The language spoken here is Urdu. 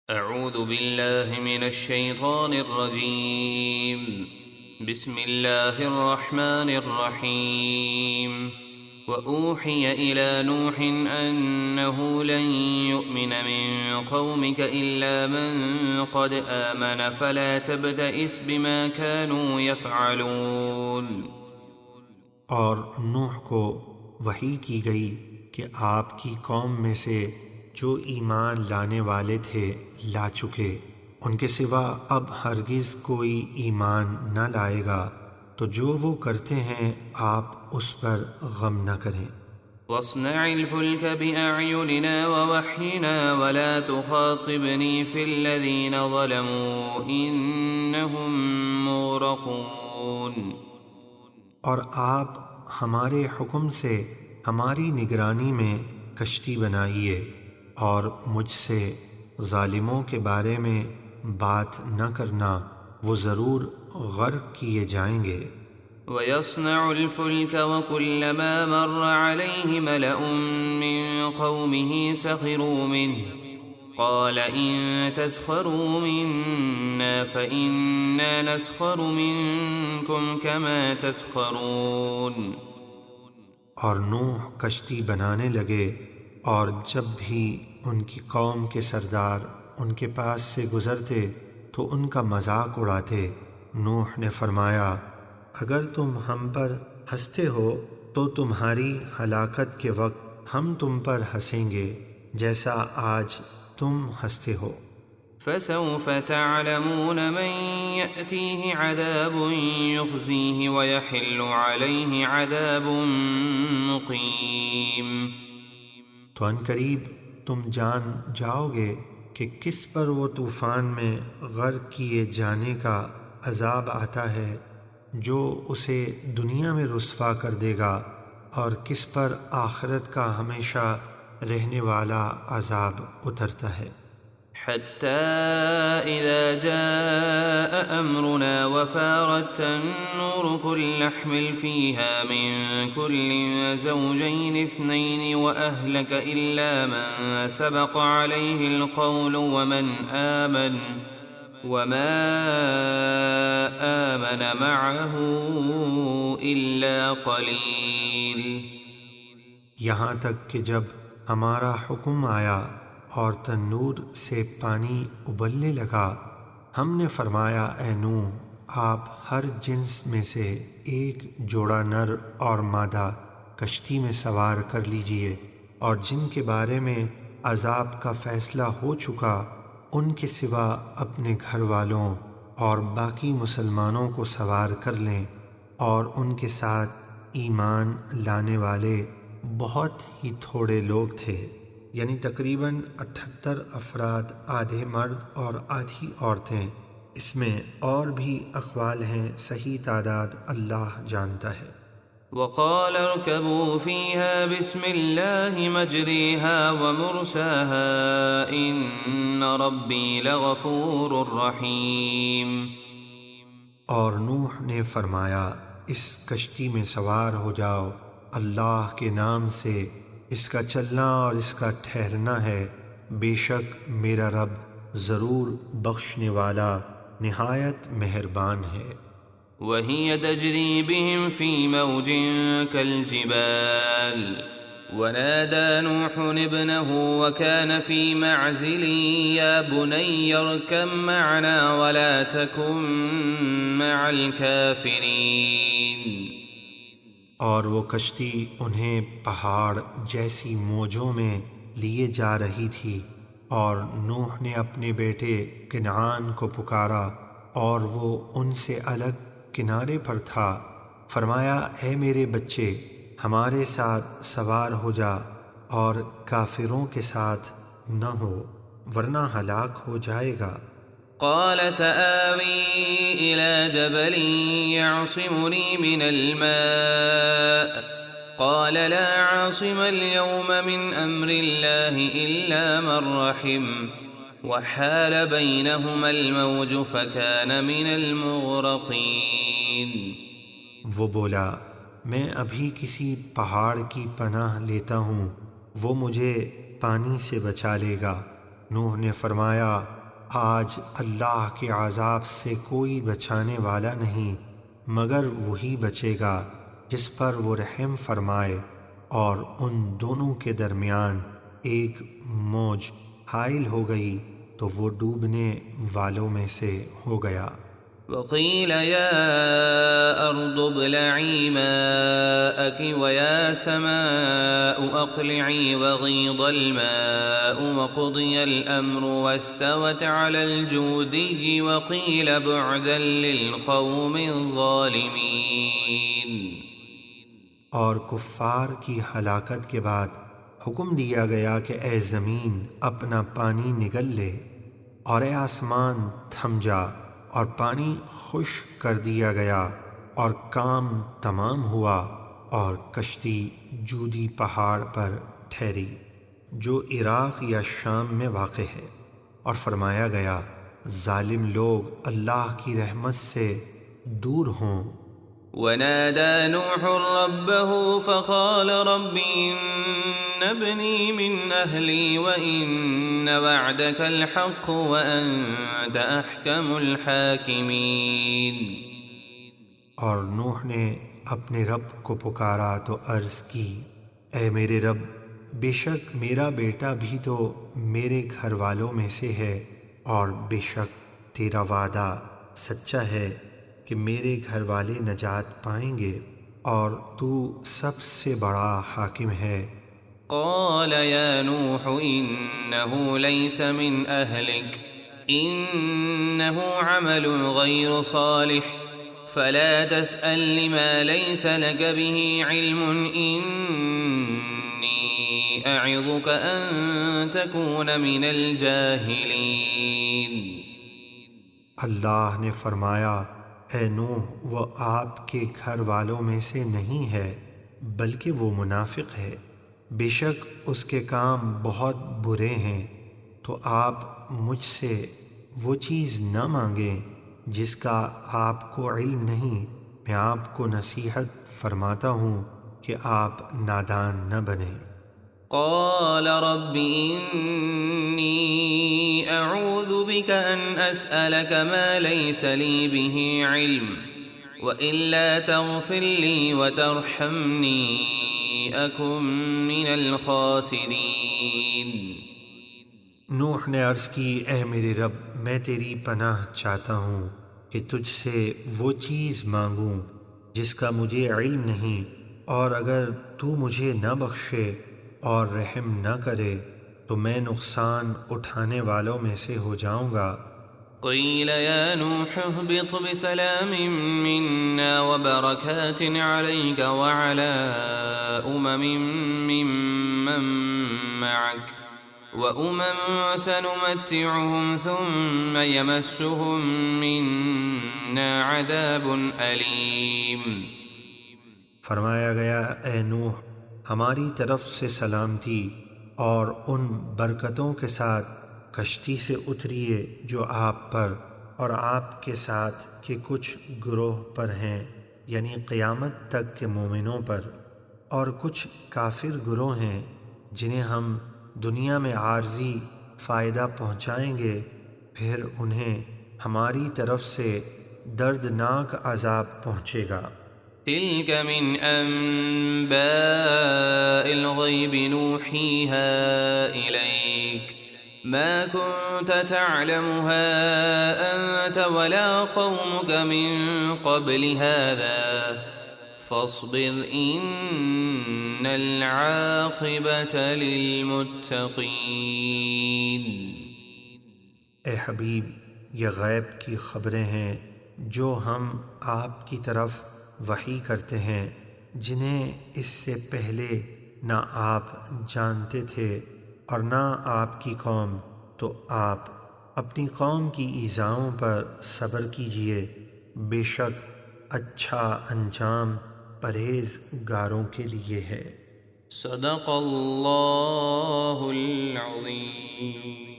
اعوذ باللہ من الشیطان الرجیم بسم اللہ الرحمن الرحیم وأوحي إلى نوح أنه لن يؤمن من قومك إلا من قد آمن فلا تبتئس بما كانوا يفعلون۔ اور نوح کو وحی کی گئی کہ آپ کی قوم میں سے جو ایمان لانے والے تھے لا چکے، ان کے سوا اب ہرگز کوئی ایمان نہ لائے گا، تو جو وہ کرتے ہیں آپ اس پر غم نہ کریں۔ واصنع الفلك بأعيننا ووحينا ولا تخاطبني في الذين ظلموا إنهم مغرقون۔ اور آپ ہمارے حکم سے ہماری نگرانی میں کشتی بنائیے، اور مجھ سے ظالموں کے بارے میں بات نہ کرنا، وہ ضرور غرق کیے جائیں گے۔ ويصنع الفلك وكلما مر عليه ملأ من قومه سخروا منه قال إن تسخروا منا فإنا نسخر منكم كما تسخرون۔ اور نوح کشتی بنانے لگے، اور جب بھی ان کی قوم کے سردار ان کے پاس سے گزرتے تو ان کا مذاق اڑاتے۔ نوح نے فرمایا، اگر تم ہم پر ہنستے ہو تو تمہاری ہلاکت کے وقت ہم تم پر ہنسیں گے جیسا آج تم ہنستے ہو۔ فسوف تعلمون من يأتيه عذاب يخزيه ويحل عليه عذاب مقيم۔ تو ان قریب تم جان جاؤ گے کہ کس پر وہ طوفان میں غرق کیے جانے کا عذاب آتا ہے جو اسے دنیا میں رسوا کر دے گا، اور کس پر آخرت کا ہمیشہ رہنے والا عذاب اترتا ہے۔ حتى إذا جاء أمرنا وفارت النور قل نحمل فيها من كل زوجين اثنين وأهلك إلا من سبق عليه القول وما آمن معه إلا قليل۔ یہاں تک کہ جب ہمارا حکم آیا اور تنور سے پانی ابلنے لگا، ہم نے فرمایا، اے نوح، آپ ہر جنس میں سے ایک جوڑا نر اور مادہ کشتی میں سوار کر لیجئے، اور جن کے بارے میں عذاب کا فیصلہ ہو چکا ان کے سوا اپنے گھر والوں اور باقی مسلمانوں کو سوار کر لیں، اور ان کے ساتھ ایمان لانے والے بہت ہی تھوڑے لوگ تھے، یعنی تقریباً 78 افراد، آدھے مرد اور آدھی عورتیں۔ اس میں اور بھی اقوال ہیں، صحیح تعداد اللہ جانتا ہے۔ وقال اركبوا فيها بسم الله مجريها ومرساها إن ربي لغفور رحيم۔ اور نوح نے فرمایا، اس کشتی میں سوار ہو جاؤ، اللہ کے نام سے اس کا چلنا اور اس کا ٹھہرنا ہے، بے شک میرا رب ضرور بخشنے والا نہایت مہربان ہے۔ وهي تجري بهم في موج كالجبال ونادى نوح ابنه وكان في معزل يا بني اركب معنا ولا تكن مع الكافرين۔ اور وہ کشتی انہیں پہاڑ جیسی موجوں میں لیے جا رہی تھی، اور نوح نے اپنے بیٹے کنعان کو پکارا اور وہ ان سے الگ کنارے پر تھا۔ فرمایا، اے میرے بچے، ہمارے ساتھ سوار ہو جا اور کافروں کے ساتھ نہ ہو، ورنہ ہلاک ہو جائے گا۔ قال سآوي إلى جبل يعصمني من الماء قال لا عاصم اليوم من أمر الله إلا من رحم وحال بينهما الموج فكان من المغرقين۔ وہ بولا، میں ابھی کسی پہاڑ کی پناہ لیتا ہوں، وہ مجھے پانی سے بچا لے گا، نوح نے فرمایا آج اللہ کے عذاب سے کوئی بچانے والا نہیں مگر وہی بچے گا جس پر وہ رحم فرمائے، اور ان دونوں کے درمیان ایک موج حائل ہو گئی تو وہ ڈوبنے والوں میں سے ہو گیا۔ وقيل يا أرض ابلعي ماءك ويا سماء أقلعي وغيض الماء وقضي الأمر واستوت على الجودي وقيل بعدا للقوم الظالمين۔ اور کفار کی ہلاکت کے بعد حکم دیا گیا کہ اے زمین اپنا پانی نگل لے، اور اے آسمان تھم جا، اور پانی خشک کر دیا گیا، اور کام تمام ہوا، اور کشتی جودی پہاڑ پر ٹھہری جو عراق یا شام میں واقع ہے، اور فرمایا گیا ظالم لوگ اللہ کی رحمت سے دور ہوں۔ ونادى نوح ربه فقال رب إن ابني من أهلي وإن وعدك الحق وأنت أحكم الحاكمين۔ اور نوح نے اپنے رب کو پکارا تو عرض کی اے میرے رب، بے شک میرا بیٹا بھی تو میرے گھر والوں میں سے ہے، اور بے شک تیرا وعدہ سچا ہے کہ میرے گھر والے نجات پائیں گے، اور تو سب سے بڑا حاکم ہے۔ قال يا نوح إنه ليس من أهلك إنه عمل غير صالح فلا تسأل لما ليس لك به علم إني أعظك أن تكون من الجاهلين۔ اللہ نے فرمایا اے نوح وہ آپ کے گھر والوں میں سے نہیں ہے بلکہ وہ منافق ہے، بے شک اس کے کام بہت برے ہیں، تو آپ مجھ سے وہ چیز نہ مانگیں جس کا آپ کو علم نہیں، میں آپ کو نصیحت فرماتا ہوں کہ آپ نادان نہ بنیں۔ قال رب إني أعوذ بك أن أسألك ما ليس لي به علم وإلا تغفر لي وترحمني أكن من الخاسرين۔ نوح نے عرض کی اے میرے رب میں تیری پناہ چاہتا ہوں کہ تجھ سے وہ چیز مانگوں جس کا مجھے علم نہیں، اور اگر تو مجھے نہ بخشے اور رحم نہ کرے تو میں نقصان اٹھانے والوں میں سے ہو جاؤں گا۔ قیل یا نوح اهبط بسلام منا وبرکات علیک وعلى ممن معك وأمم سنمتعهم ثم يمسهم منا عذاب أليم۔ فرمایا گیا اے نوح ہماری طرف سے سلامتی اور ان برکتوں کے ساتھ کشتی سے اتریے جو آپ پر اور آپ کے ساتھ کے کچھ گروہ پر ہیں، یعنی قیامت تک کے مومنوں پر، اور کچھ کافر گروہ ہیں جنہیں ہم دنیا میں عارضی فائدہ پہنچائیں گے، پھر انہیں ہماری طرف سے دردناک عذاب پہنچے گا۔ تلك من أنباء الغيب نوحيها إليك ما كنت تعلمها أنت ولا قومك من قبل هذا فاصبر إن العاقبة للمتقين۔ اے حبیب یہ غیب کی خبریں ہیں جو ہم آپ کی طرف وحی کرتے ہیں، جنہیں اس سے پہلے نہ آپ جانتے تھے اور نہ آپ کی قوم، تو آپ اپنی قوم کی ایذاؤں پر صبر کیجئے، بے شک اچھا انجام پرہیزگاروں کے لیے ہے۔ صدق اللہ العظیم۔